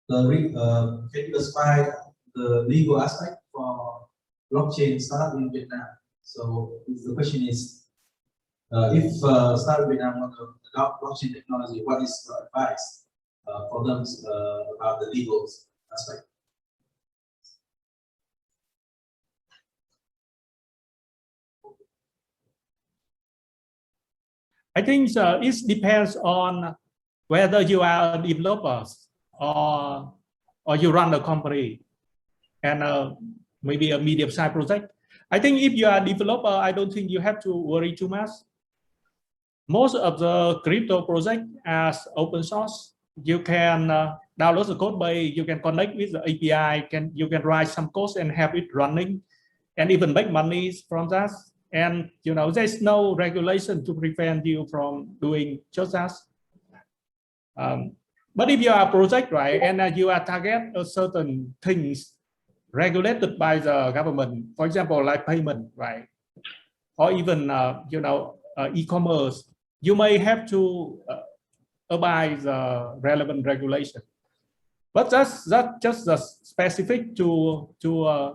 you specify the legal aspect for blockchain startup in Vietnam? So the question is, if startup in Vietnam want to adopt blockchain technology, what is your advice for them about the legal aspect? I think it depends on whether you are a developer or you run a company and maybe a medium-sized project. I think if you are a developer, I don't think you have to worry too much. Most of the crypto project as open source. You can download the code base, you can connect with the API, you can write some code and have it running, and even make money from that. And there's no regulation to prevent you from doing just that. But if you are a project, right, and you are target a certain things regulated by the government, for example, like payment, right, or even e-commerce, you may have to abide the relevant regulation. But that's just specific to a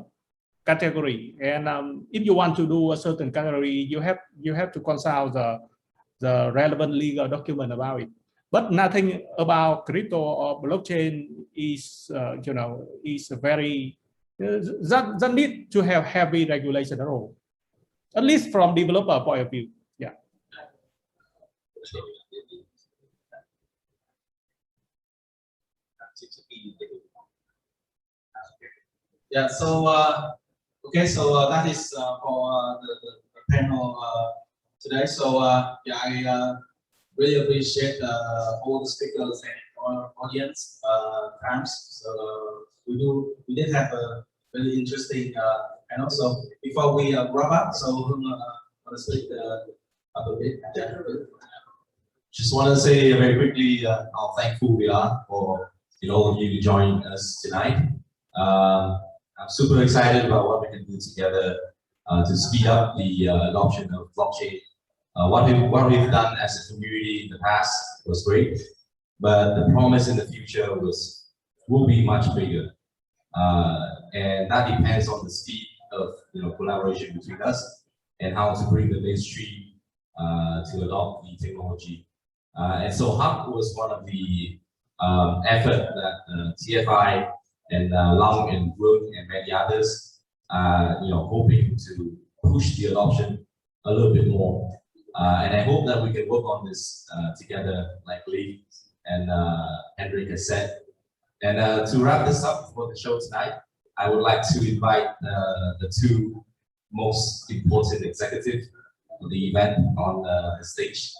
category. And if you want to do a certain category, you have to consult the relevant legal document about it. But nothing about crypto or blockchain is is very that need to have heavy regulation at all, at least from developer point of view. Yeah. Yeah. So okay. So that is for the panel today. So yeah, I really appreciate all the speakers and our audience times. So we did have a really interesting panel. So before we wrap up, so want to speak up a bit. Yeah. Just want to say very quickly how thankful we are for all of you to join us tonight. I'm super excited about what we can do together to speed up the adoption of blockchain. What we've done as a community in the past was great, but the promise in the future will be much bigger, and that depends on the speed of collaboration between us and how to bring the mainstream to adopt the technology. And so HUB was one of the effort that TFI and Long and Vuong and many others hoping to push the adoption a little bit more. And I hope that we can work on this together, like Lynn and Kenrick has said. And to wrap this up for the show tonight, I would like to invite the two most important executives of the event on the stage,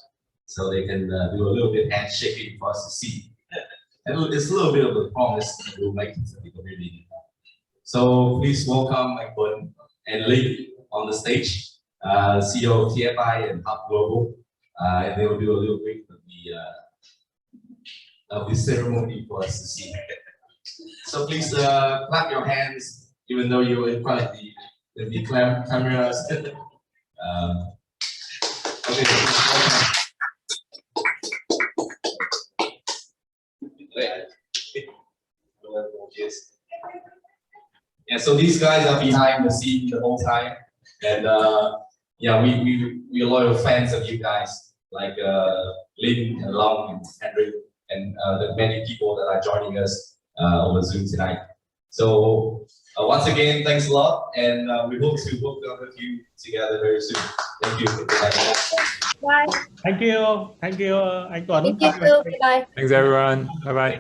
so they can do a little bit handshaking for us to see. And it's a little bit of a promise that we'll make to the community. So please welcome Vuong and Lynn on the stage, CEO of TFI and HUB Global, and they will do a little bit of the ceremony for us to see. So please clap your hands, even though you're in front of the cameras. Okay. Yeah, so these guys are behind the scene the whole time, and yeah, we are loyal fans of you guys, like Lynn and Long and Kenrick, and the many people that are joining us over Zoom tonight. So once again, thanks a lot, and we hope to work with you together very soon. Thank you. Bye. Thank you. Thank you, anh Tuấn. Thank you. Bye. Thanks everyone. Bye bye.